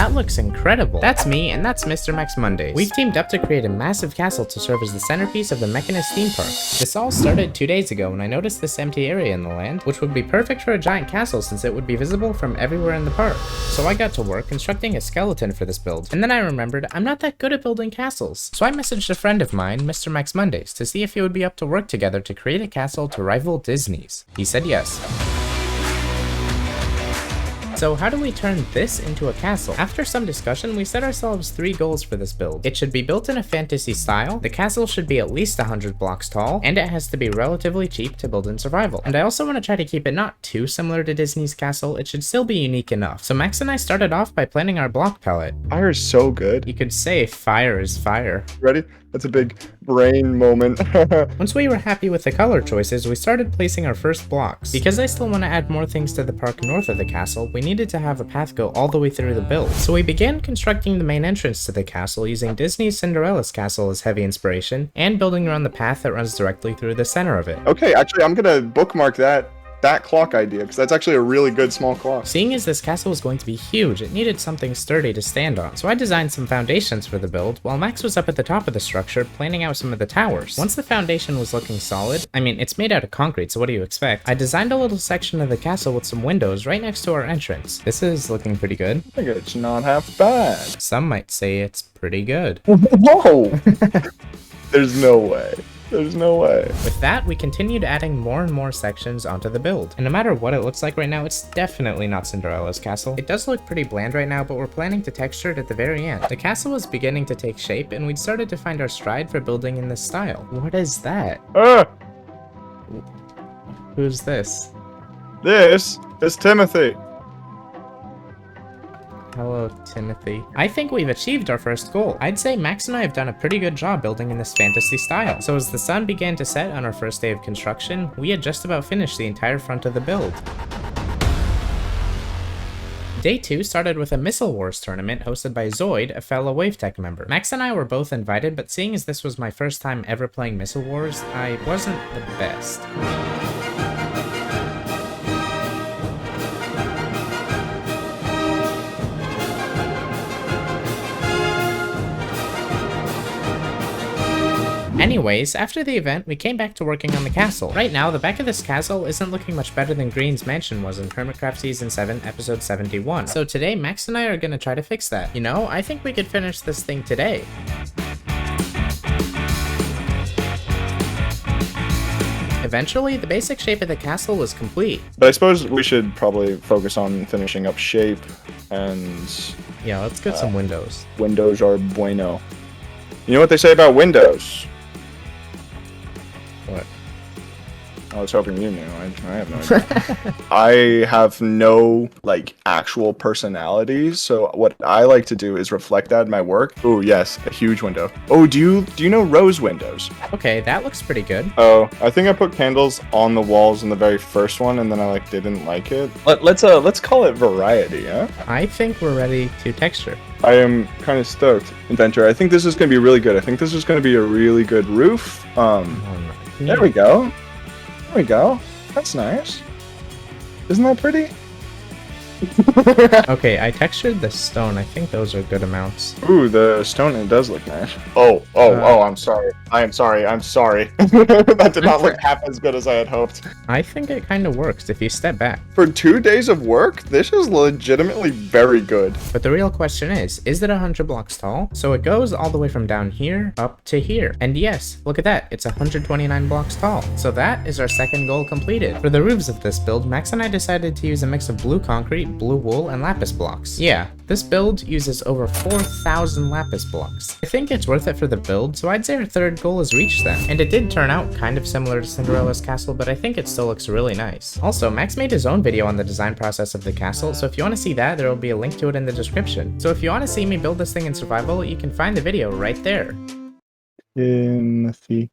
That looks incredible. That's me, and that's Mr. Max Mondays. We've teamed up to create a massive castle to serve as the centerpiece of the Mechanists Theme Park. This all started 2 days ago when I noticed this empty area in the land, which would be perfect for a giant castle since it would be visible from everywhere in the park. So I got to work constructing a skeleton for this build, and then I remembered I'm not that good at building castles. So I messaged a friend of mine, Mr. Max Mondays, to see if he would be up to work together to create a castle to rival Disney's. He said yes. So how do we turn this into a castle? After some discussion, we set ourselves 3 goals for this build. It should be built in a fantasy style, the castle should be at least 100 blocks tall, and it has to be relatively cheap to build in survival. And I also want to try to keep it not too similar to Disney's castle, it should still be unique enough. So Max and I started off by planning our block palette. Fire is so good. You could say fire is fire. Ready? That's a big brain moment. Once we were happy with the color choices, we started placing our first blocks. Because I still want to add more things to the park north of the castle, we needed to have a path go all the way through the build. So we began constructing the main entrance to the castle using Disney's Cinderella's castle as heavy inspiration, and building around the path that runs directly through the center of it. Okay, actually, I'm gonna bookmark that clock idea, because that's actually a really good small clock. Seeing as this castle was going to be huge, it needed something sturdy to stand on, so I designed some foundations for the build, while Max was up at the top of the structure planning out some of the towers. Once the foundation was looking solid, I mean, it's made out of concrete, so what do you expect? I designed a little section of the castle with some windows right next to our entrance. This is looking pretty good. I think it's not half bad. Some might say it's pretty good. Whoa! There's no way. There's no way. With that, we continued adding more and more sections onto the build. And no matter what it looks like right now, it's definitely not Cinderella's castle. It does look pretty bland right now, but we're planning to texture it at the very end. The castle was beginning to take shape, and we'd started to find our stride for building in this style. What is that? Who's this? This is Timothy. Hello, Timothy. I think we've achieved our first goal. I'd say Max and I have done a pretty good job building in this fantasy style. So as the sun began to set on our first day of construction, we had just about finished the entire front of the build. Day 2 started with a Missile Wars tournament hosted by Zoid, a fellow WaveTech member. Max and I were both invited, but seeing as this was my first time ever playing Missile Wars, I wasn't the best. Anyways, after the event, we came back to working on the castle. Right now, the back of this castle isn't looking much better than Green's mansion was in Hermitcraft Season 7, Episode 71. So today, Max and I are gonna try to fix that. You know, I think we could finish this thing today. Eventually, the basic shape of the castle was complete. But I suppose we should probably focus on finishing up shape and... Yeah, let's get some windows. Windows are bueno. You know what they say about windows? What? I was hoping you knew. I have no idea. I have no, like, actual personality, so what I like to do is reflect that in my work. Oh, yes, a huge window. Oh, do you know rose windows? Okay, that looks pretty good. Oh, I think I put candles on the walls in the very first one, and then I, like, didn't like it. Let's call it variety, huh? I think we're ready to texture. I am kind of stoked, Inventor. I think this is going to be really good. I think this is going to be a really good roof. There we go. There we go. That's nice. Isn't that pretty? Okay, I textured the stone. I think those are good amounts. Ooh, the stone, it does look nice. Oh, I'm sorry. I'm sorry. That did not look half as good as I had hoped. I think it kind of works if you step back. For 2 days of work, this is legitimately very good. But the real question is it 100 blocks tall? So it goes all the way from down here up to here. And yes, look at that. It's 129 blocks tall. So that is our second goal completed. For the roofs of this build, Max and I decided to use a mix of blue concrete, blue wool, and lapis blocks. Yeah, this build uses over 4,000 lapis blocks. I think it's worth it for the build, so I'd say our third goal is reached then. And it did turn out kind of similar to Cinderella's castle, but I think it still looks really nice. Also, Max made his own video on the design process of the castle, so if you want to see that, there will be a link to it in the description. So if you want to see me build this thing in survival, you can find the video right there. Timothy.